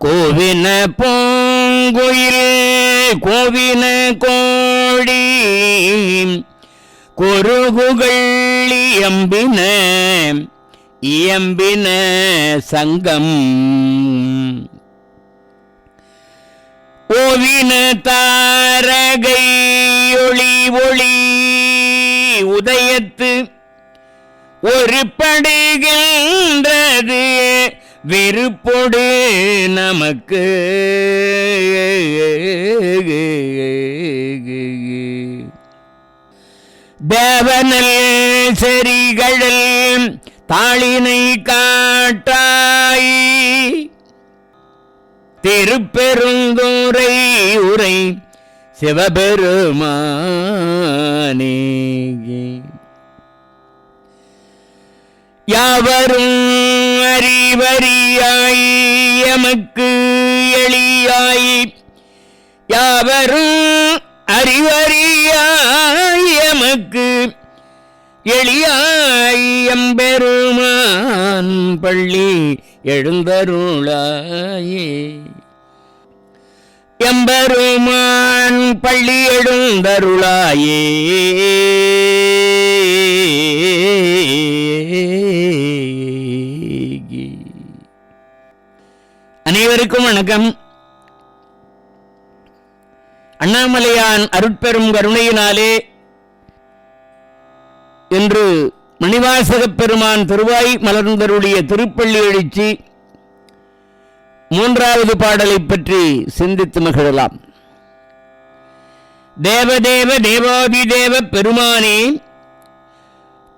கோவின பூங்குயில் கோவின கோழி கொருகுகள் இயம்பின இயம்பின சங்கம் ஓவின தாரகை ஒளி ஒளி உதயத்து ஒரு படுகின்றது வெறுப்பொடு நமக்கு தேவனல் செறிகழல் தாளினை காட்டாய் திருப்பெருந்துறை உரை சிவபெருமானே யாவரும் அறிவறியாய் எமக்கு எளியாய் யாவரும் அறிவறியாய் எமக்கு எளியாய் எம்பெருமான் பள்ளி எழுந்தருளாயே எம்பெருமான் பள்ளி எழுந்தருளாயே. அனைவருக்கும் வணக்கம். அண்ணாமலையான் அருட்பெரும் கருணையினாலே இன்று மணிவாசகப் பெருமான் திருவாய் மலர்ந்தருடைய திருப்பள்ளி எழுச்சி 3வது பாடலை பற்றி சிந்தித்து மகிழலாம். தேவதேவ தேவாதி தேவ பெருமானே,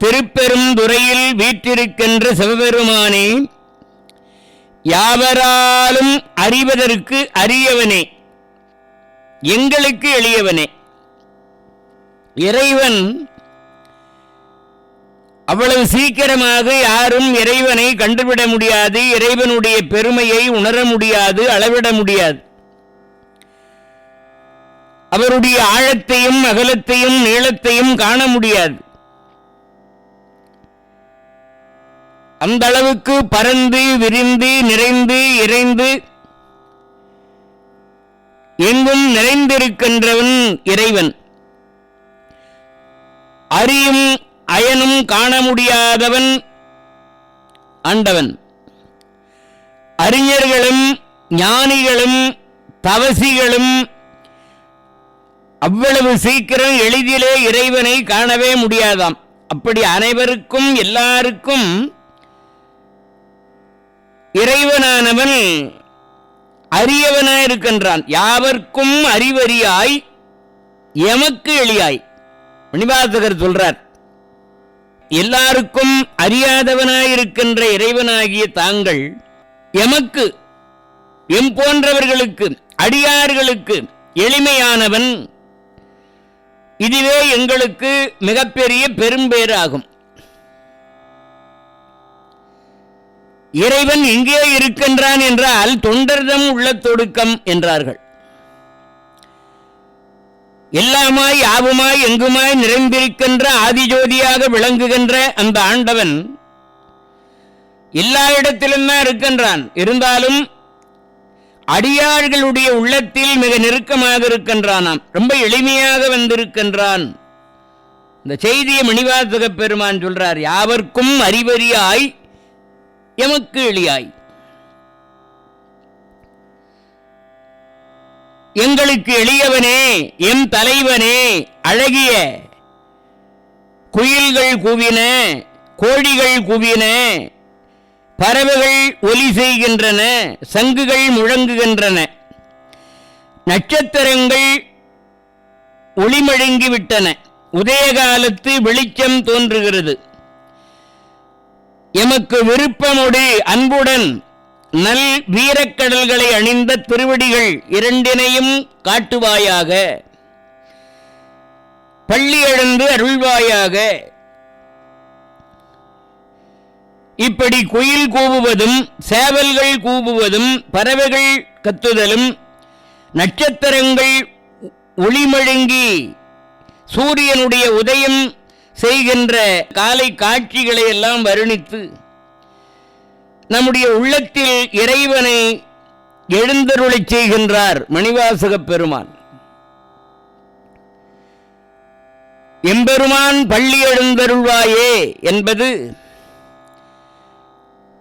திருப்பெரும் துறையில் வீற்றிருக்கின்ற சிவபெருமானே, யாவராலும் அறிவதற்கு அரியவனே, எங்களுக்கு எளியவனே. இறைவன் அவ்வளவு சீக்கிரமாக யாரும் இறைவனை கண்டுவிட முடியாது, இறைவனுடைய பெருமையை உணர முடியாது, அளவிட முடியாது. அவருடைய ஆழத்தையும் அகலத்தையும் நீளத்தையும் காண முடியாது. அந்த அளவுக்கு பரந்து விரிந்து நிறைந்து இறைந்து எங்கும் நிறைந்திருக்கின்றவன் இறைவன். அறியும் அயனும் காண முடியாதவன் ஆண்டவன். அறிஞர்களும் ஞானிகளும் தவசிகளும் அவ்வளவு சீக்கிரம் எளிதிலே இறைவனை காணவே முடியாதாம். அப்படி அனைவருக்கும் எல்லாருக்கும் இறைவனானவன் அரியவனாயிருக்கின்றான். யாவர்க்கும் அறிவறியாய் எமக்கு எளியாய். மணிவாசகர் சொல்றார், எல்லாருக்கும் அறியாதவனாயிருக்கின்ற இறைவனாகிய தாங்கள் எமக்கு எம் போன்றவர்களுக்கு அடியார்களுக்கு எளிமையானவன். இதுவே எங்களுக்கு மிகப்பெரிய பெரும்பேறாகும். இறைவன் இங்கே இருக்கின்றான் என்றால் தொண்டர்தம் உள்ள தொடுக்கம் என்றார்கள். எல்லாமாய் யாவுமாய் எங்குமாய் நிறைந்திருக்கின்ற ஆதிஜோதியாக விளங்குகின்ற அந்த ஆண்டவன் எல்லா இடத்திலும் தான் இருக்கின்றான். இருந்தாலும் அடியார்களுடைய உள்ளத்தில் மிக நெருக்கமாக இருக்கின்றானாம். ரொம்ப எளிமையாக வந்திருக்கின்றான். இந்த செய்தியை மணிவாசகப் பெருமான் சொல்றார், யாவர்க்கும் அறிவறியாய் எமக்கு எளியாய். எங்களுக்கு எளியவனே, எம் தலைவனே, அழகிய குயில்கள் கூவின, கோழிகள் கூவின, பறவைகள் ஒலி செய்கின்றன, சங்குகள் முழங்குகின்றன, நட்சத்திரங்கள் ஒளிமழுங்கிவிட்டன, உதயகாலத்து வெளிச்சம் தோன்றுகிறது. எமக்கு விருப்பமோடு அன்புடன் நல் வீரக்கடல்களை அணிந்த திருவடிகள் இரண்டினையும் காட்டுவாயாக, பள்ளி எழுந்து அருள்வாயாக. இப்படி குயில் கூவுவதும் சேவல்கள் கூவுவதும் பறவைகள் கத்துதலும் நட்சத்திரங்கள் ஒளிமழுங்கி சூரியனுடைய உதயம் செய்கின்ற காலை காட்சிகளை எல்லாம் வருணித்து நம்முடைய உள்ளத்தில் இறைவனை எழுந்தருளச் செய்கின்றார் மணிவாசகப் பெருமான். எம்பெருமான் பள்ளி எழுந்தருள்வாயே என்பது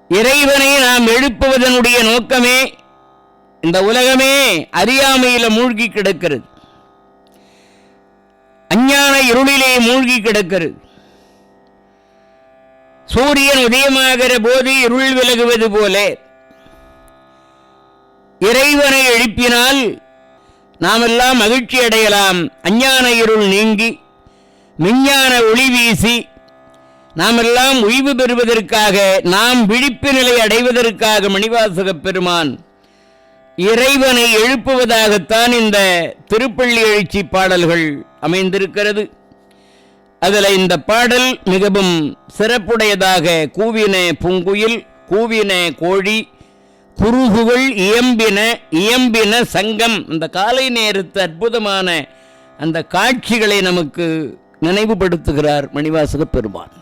இறைவனை நாம் எழுப்புவதனுடைய நோக்கமே. இந்த உலகமே அறியாமையில மூழ்கி கிடக்கிறது, அஞ்ஞான இருளிலே மூழ்கி கிடக்கிறது. சூரியன் உதயமாகிற போது இருள் விலகுவது போல இறைவனை எழுப்பினால் நாமெல்லாம் மகிழ்ச்சி அடையலாம். அஞ்ஞான இருள் நீங்கி விஞ்ஞான ஒளி வீசி நாமெல்லாம் ஓய்வு பெறுவதற்காக, நாம் விழிப்பு நிலை அடைவதற்காக மணிவாசகப் பெருமான் இறைவனை எழுப்புவதாகத்தான் இந்த திருப்பள்ளி எழுச்சி பாடல்கள் அமைந்திருக்கிறது. அதில் இந்த பாடல் மிகவும் சிறப்புடையதாக, கூவின பூங்குயில், கூவின கோழி, குருகுகள் இயம்பின சங்கம், அந்த காலை நேரத்து அற்புதமான அந்த காட்சிகளை நமக்கு நினைவுபடுத்துகிறார் மணிவாசகப் பெருமான்.